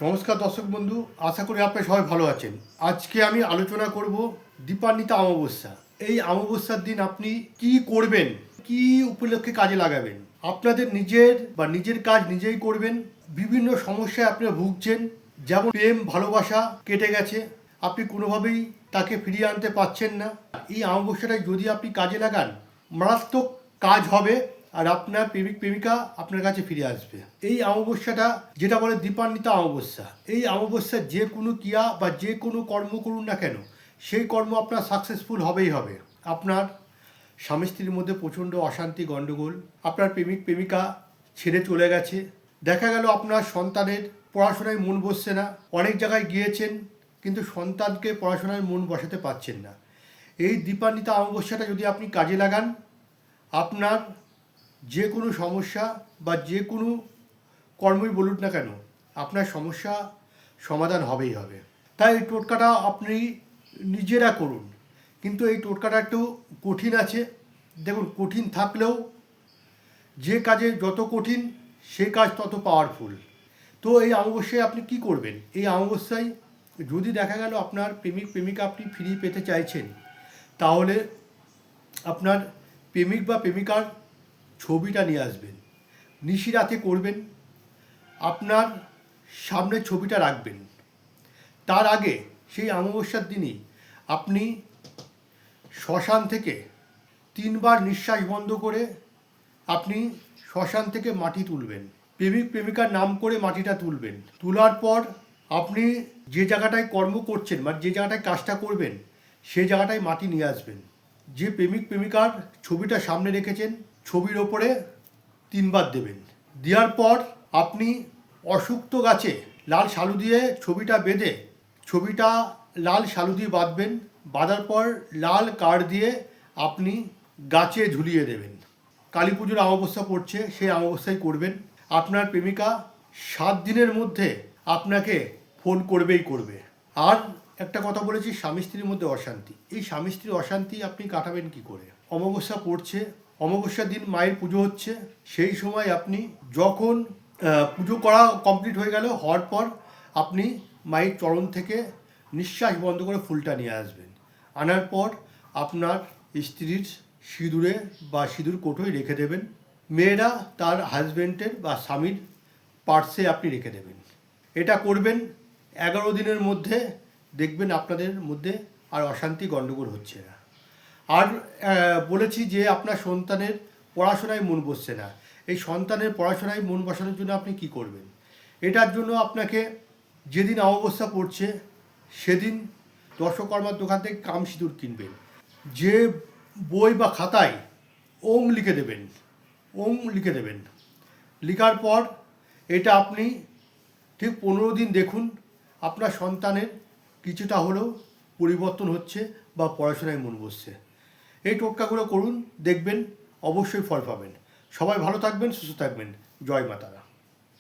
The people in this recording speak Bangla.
নমস্কার দর্শক বন্ধু, আশা করি আপনি সবাই ভালো আছেন। আজকে আমি আলোচনা করব দীপান্বিতা অমাবস্যা। এই অমাবস্যার দিন আপনি কি করবেন, কি উপলক্ষে কাজে লাগাবেন। আপনাদের নিজের কাজ নিজেই করবেন। বিভিন্ন সমস্যায় আপনারা ভুগছেন, যেমন প্রেম ভালোবাসা কেটে গেছে, আপনি কোনোভাবেই তাকে ফিরিয়ে আনতে পারছেন না। এই অমাবস্যাটাই যদি আপনি কাজে লাগান, মারাত্মক কাজ হবে আর আপনার প্রেমিক প্রেমিকা আপনার কাছে ফিরে আসবে। এই অমাবস্যাটা যেটা বলে দীপান্বিতা অমাবস্যা, এই অমাবস্যার যে কোনো ক্রিয়া বা যে কোনো কর্ম করুন না কেন, সেই কর্ম আপনার সাকসেসফুল হবেই হবে। আপনার স্বামী স্ত্রীর মধ্যে প্রচণ্ড অশান্তি গণ্ডগোল, আপনার প্রেমিক প্রেমিকা ছেড়ে চলে গেছে, দেখা গেল আপনার সন্তানের পড়াশোনায় মন বসছে না, অনেক জায়গায় গিয়েছেন কিন্তু সন্তানকে পড়াশোনায় মন বসাতে পারছেন না। এই দীপান্বিতা অমাবস্যাটা যদি আপনি কাজে লাগান, আপনার যে কোনো সমস্যা বা যে কোনো কর্মই বলুন না কেন, আপনার সমস্যা সমাধান হবেই হবে। তাই এই টোটকাটা আপনি নিজেরা করুন, কিন্তু এই টোটকাটা একটু কঠিন আছে। দেখুন, কঠিন থাকলেও যে কাজে যত কঠিন সেই কাজ তত পাওয়ারফুল। তো এই অমাবস্যায় আপনি কি করবেন? এই অমাবস্যায় যদি দেখা গেল আপনার প্রেমিক প্রেমিকা আপনি ফিরিয়ে পেতে চাইছেন, তাহলে আপনার প্রেমিক বা প্রেমিকার ছবিটা নিয়ে আসবেন, নিশি রাতে করবেন, আপনার সামনে ছবিটা রাখবেন। তার আগে সেই অমাবস্যার দিনই আপনি শ্মশান থেকে 3বার নিঃশ্বাস বন্ধ করে আপনি শ্মশান থেকে মাটি তুলবেন, প্রেমিক প্রেমিকার নাম করে মাটিটা তুলবেন। তোলার পর আপনি যে জায়গাটায় কর্ম করছেন মানে যে জায়গাটায় কাজটা করবেন সেই জায়গাটায় মাটি নিয়ে আসবেন। যে প্রেমিক প্রেমিকার ছবিটা সামনে রেখেছেন ছবির ওপরে 3বার দেবেন। দেওয়ার পর আপনি অশুক্ত গাছে লাল শালু দিয়ে ছবিটা বেঁধে, ছবিটা লাল শালু দিয়ে বাঁধবেন। বাঁধার পর লাল কাঠ দিয়ে আপনি গাছে ঝুলিয়ে দেবেন। কালী পুজোর অমাবস্যা পড়ছে, সেই অমাবস্যায় করবেন। আপনার প্রেমিকা 7 দিনের মধ্যে আপনাকে ফোন করবেই করবে। আর একটা কথা বলেছি, স্বামী স্ত্রীর মধ্যে অশান্তি, এই স্বামী স্ত্রীর অশান্তি আপনি কাটাবেন কি করে? অমাবস্যা পড়ছে, অমাবস্যার দিন মায়ের পুজো হচ্ছে, সেই সময় আপনি যখন পুজো করা কমপ্লিট হয়ে গেল, হওয়ার পর আপনি মায়ের চরণ থেকে নিঃশ্বাস বন্ধ করে ফুলটা নিয়ে আসবেন। আনার পর আপনার স্ত্রীর সিঁদুরে বা সিঁদুর কোটোয় রেখে দেবেন। মেয়েরা তার হাজব্যান্ডের বা স্বামীর পার্সে আপনি রেখে দেবেন। এটা করবেন 11 দিনের মধ্যে, দেখবেন আপনাদের মধ্যে আর অশান্তি গণ্ডগোল হচ্ছে না। আর বলেছি যে আপনার সন্তানের পড়াশোনায় মন বসছে না, এই সন্তানের পড়াশোনায় মন বসানোর জন্য আপনি কি করবেন? এটার জন্য আপনাকে যেদিন অমাবস্যা পড়ছে সেদিন দশকর্মার দোকান থেকে কাম সিঁদুর কিনবেন। যে বই বা খাতায় ওং লিখে দেবেন, ওং লিখে দেবেন। লিখার পর এটা আপনি ঠিক 15 দিন দেখুন, আপনার সন্তানের কিছুটা হলেও পরিবর্তন হচ্ছে বা পড়াশোনায় মন বসছে। এই টোটকাগুলো করুন, দেখবেন অবশ্যই ফল পাবেন। সবাই ভালো থাকবেন, সুস্থ থাকবেন। জয় মা তারা।